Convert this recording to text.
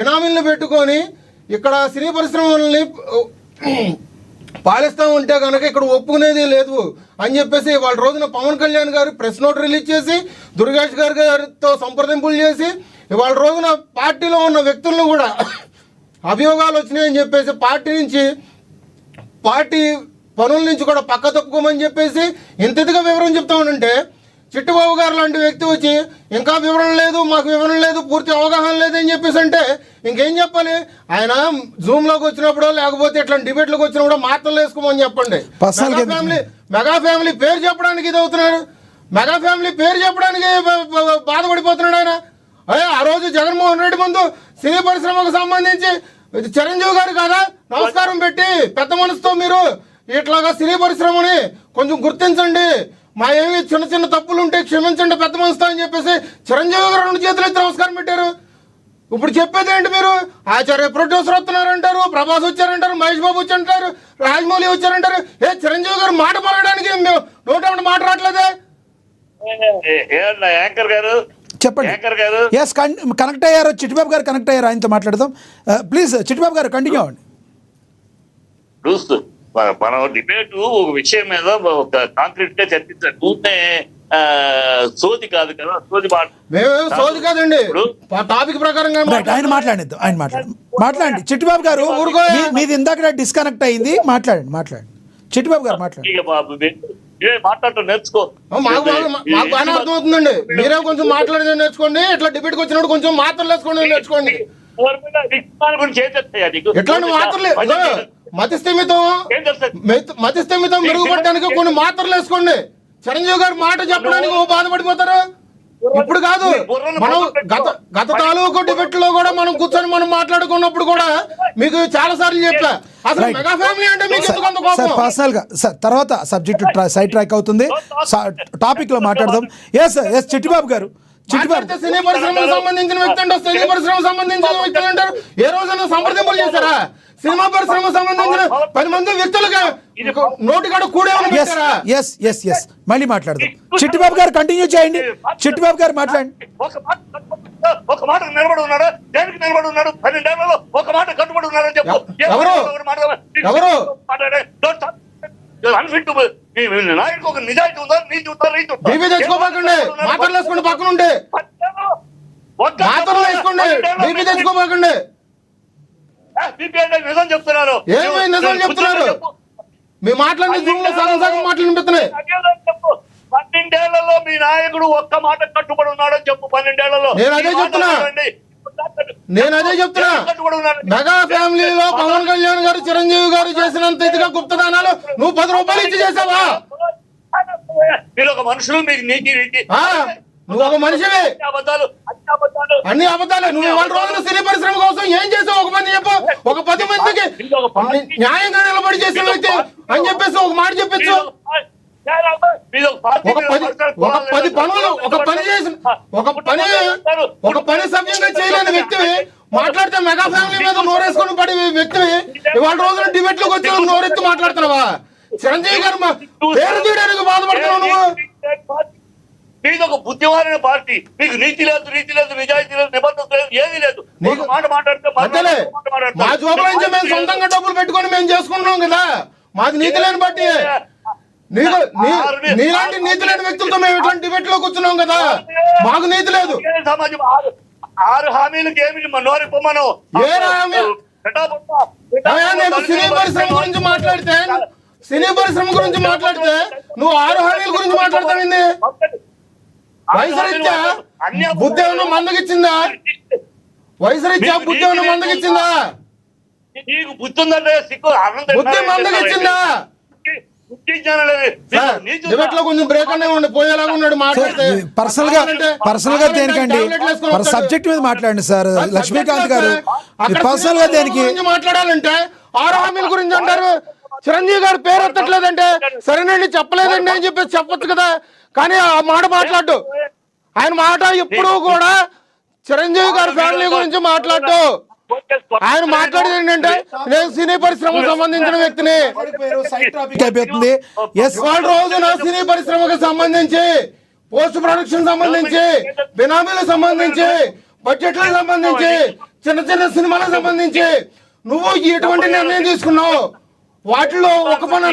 బినామీలను పెట్టుకొని ఇక్కడ సినీ పరిశ్రమల్ని పాలిస్తూ ఉంటే కనుక ఇక్కడ ఒప్పుకునేది లేదు అని చెప్పేసి వాళ్ళ రోజున పవన్ కళ్యాణ్ గారు ప్రెస్ నోట్ రిలీజ్ చేసి దుర్గేష్ గారితో సంప్రదింపులు చేసి ఇవాళ రోజున పార్టీలో ఉన్న వ్యక్తులను కూడా అభియోగాలు వచ్చినాయని చెప్పేసి పార్టీ పనుల నుంచి కూడా పక్క తప్పుకోమని చెప్పేసి ఇంతగా వివరం చెప్తామనంటే చిట్టుబాబు గారు లాంటి వ్యక్తి వచ్చి ఇంకా వివరణ లేదు, మాకు వివరణ లేదు, పూర్తి అవగాహన లేదని చెప్పేసి అంటే ఇంకేం చెప్పాలి? ఆయన జూమ్లోకి వచ్చినప్పుడు లేకపోతే ఇట్లా డిబేట్లోకి వచ్చినప్పుడు మాత్రలు వేసుకోమని చెప్పండి. మెగా ఫ్యామిలీ పేరు చెప్పడానికి ఇది అవుతున్నాడు, మెగా ఫ్యామిలీ పేరు చెప్పడానికి బాధపడిపోతున్నాడు ఆయన. ఆ రోజు జగన్మోహన్ రెడ్డి ముందు సినీ పరిశ్రమకు సంబంధించి చిరంజీవి గారు కదా నమస్కారం పెట్టి పెద్ద మనసుతో మీరు ఇట్లాగా సినీ పరిశ్రమని కొంచెం గుర్తించండి, మా ఏమి చిన్న చిన్న తప్పులు ఉంటే క్షమించండి పెద్ద మనసుతో అని చెప్పేసి చిరంజీవి గారు 2 చేతులు ఎత్తి నమస్కారం పెట్టారు. ఇప్పుడు చెప్పేది ఏంటి? మీరు ఆచార్య ప్రొడ్యూసర్ వస్తున్నారంటారు, ప్రభాస్ వచ్చారంటారు, మహేష్ బాబు వచ్చారంటారు, రాజమౌళి వచ్చారంటారు. చిరంజీవి గారు మాట పలకడానికి నోట మాట రావట్లేదే? యాంకర్ గారు చెప్పండి. ఎస్, కనెక్ట్ అయ్యారు, చిట్టిబాబు గారు కనెక్ట్ అయ్యారు, ఆయనతో మాట్లాడదాం. ప్లీజ్ చిట్టిబాబు గారు కంటిన్యూ అవ్వండి. మనం డిబేట్ ఒక విషయం మీద ఒక కాంక్రీట్ గా చర్చించాలి. ఊరినే సోది కాదు కదా, సోది కాదండి. టాపిక్ ప్రకారంగా ఆయన మాట్లాడండి. చిట్టిబాబు గారు మీది ఇందాక డిస్కనెక్ట్ అయింది, మాట్లాడండి. చిట్టిబాబు గారు మాట్లాడండి. మాట్లాడటం నేర్చుకో. మాకు బాగా అర్థమవుతుందండి. మీరే కొంచెం మాట్లాడేది నేర్చుకోండి, ఇట్లా డిబేట్కి వచ్చినప్పుడు కొంచెం మాత్రలు వేసుకోండి నేర్చుకోండి. ఎట్లాంటి మాత్రలు మతిస్థిమితం మెరుగుపడడానికి కొన్ని మాత్రలు వేసుకోండి. చిరంజీవి గారు మాట చెప్పడానికి బాధపడిపోతారు. ఇప్పుడు కాదు, మనం గత తాలూకు డిబేట్ లో కూడా మనం కూర్చొని మనం మాట్లాడుకున్నప్పుడు కూడా మీకు చాలా సార్లు చెప్పా, అసలు మెగా ఫ్యామిలీ అంటే మీకు ఎందుకంత కోపం? పర్సనల్ గా తర్వాత సబ్జెక్ట్ సైడ్ ట్రాక్ అవుతుంది, టాపిక్ లో మాట్లాడదాం. ఎస్ చిట్టిబాబు గారు, సినీ పరిశ్రమకు సంబంధించిన వ్యక్తి అంటారు, సినీ పరిశ్రమకు సంబంధించిన వ్యక్తులు అంటారు. ఏ రోజైనా సంప్రదింపులు చేశారా? సినిమా పరిశ్రమకు సంబంధించిన 10 మంది వ్యక్తులుగా నోటికాడ కూడేమని పెట్టారా? ఎస్ మళ్ళీ మాట్లాడదాం. చిట్టిబాబు గారు కంటిన్యూ చేయండి. చిట్టిబాబు గారు మాట్లాడండి. ఒక మాట నిలబడి ఉన్నాడా? దేనికి నిలబడి ఉన్నాడు? 12 ఏళ్లలో ఒక మాట కట్టుబడి ఉన్నాడని చెప్పు. ఎవరు నాయకు ఒక నిజాయితీ ఉందా? నీతి ఉందా? రీతి ఉందా? బీపీ తెచ్చుకోబాకండి, మాటలు వేసుకోండి, పక్కన ఉంటే మాటలు వేసుకోండి, బీపీ తెచ్చుకోబాకండి. నిజం చెప్తున్నారు. ఏమై నిజం చెప్తున్నారు? మీ మాటలన్నీ జూమ్ లో సగం మాటలు వినిపిస్తున్నాయి. 12 ఏళ్లలో మీ నాయకుడు ఒక్క మాట కట్టుబడి ఉన్నాడని చెప్పు. 12 ఏళ్లలో నేను అదే చెప్తున్నా. మెగా ఫ్యామిలీలో పవన్ కళ్యాణ్ గారు చిరంజీవి గారు చేసినంత ఇదిగా గుప్తదానాలు నువ్వు 10 రూపాయలు ఇచ్చి చేసావా? మీరు ఒక మనుషులు, మీకు నీతి రీతి. నువ్వు ఒక మనిషివే, అన్ని అబద్ధాలే. నువ్వు ఇవాళ రోజున సినీ పరిశ్రమ కోసం ఏం చేసావు? ఒక మంది చెప్పు. ఒక 10 మందికి న్యాయంగా నిలబడి చేసిన వ్యక్తి అని చెప్పేసి ఒక మాట చెప్పచ్చు. ఒక పని సవ్యంగా చేయలేని వ్యక్తివి మాట్లాడితే మెగా ఫ్యామిలీ మీద నోరేసుకొని పడే వ్యక్తివి ఇవాళ రోజున డిబేట్ లోకి వచ్చి నోరెత్తి మాట్లాడుతున్నావా? చిరంజీవి గారు పేరు తీయడానికి బాధపడుతున్నావు నువ్వు. మీది ఒక బుద్ధిమారైన పార్టీ. మీకు నీతి లేదు, నిజాయితీ లేదు, నిబద్ధత లేదు, ఏది లేదు. మాట మాట్లాడితే మా జోబుల నుంచి మేము సొంతంగా డబ్బులు పెట్టుకొని మేము చేసుకుంటున్నాం కదా. మాది నీతి లేని బట్టి నీలాంటి నీతి లేని వ్యక్తులతో మేము ఇట్లాంటి డిబేట్ లో కూర్చున్నాం కదా. మాకు నీతి లేదు. సమాజం 6 హామీలకు ఏమి నోరిపోమను. సినీ పరిశ్రమ గురించి మాట్లాడితే నువ్వు 6 హామీల గురించి మాట్లాడతావింది. వయసురీత్యా బుద్ధి ఏమన్నా మందగిచ్చిందా? నీకు బుద్ధి ఉందంటే సిగ్గు బుద్ధి మందగిచ్చిందా? కొంచెం బ్రేక్ అనే ఉండి పోయేలాగా ఉన్నాడు. మాట్లాడితే పర్సనల్ గా దేనికండి? సబ్జెక్ట్ మీద మాట్లాడండి సార్. లక్ష్మీకాంత్ గారు పర్సనల్ గా దేనికి మాట్లాడాలంటే 6 హామీల గురించి అంటారు. చిరంజీవి గారు పేరు ఎత్తట్లేదంటే సరేనండి చెప్పలేదండి అని చెప్పేసి చెప్పొచ్చు కదా. కానీ ఆ మాట మాట్లాడు. ఆయన మాట ఎప్పుడు కూడా చిరంజీవి గారి ఫ్యామిలీ గురించి మాట్లాడు. ఆయన మాట్లాడేది ఏంటంటే నేను సినీ పరిశ్రమకు సంబంధించిన వ్యక్తిని. వాళ్ళ రోజున సినీ పరిశ్రమకు సంబంధించి, పోస్ట్ ప్రొడక్షన్ సంబంధించి, బినామీలకు సంబంధించి, బడ్జెట్లకు సంబంధించి చిన్న చిన్న సినిమాలకు సంబంధించి నువ్వు ఎటువంటి నిర్ణయం తీసుకున్నావు? వాటిలో ఒక పని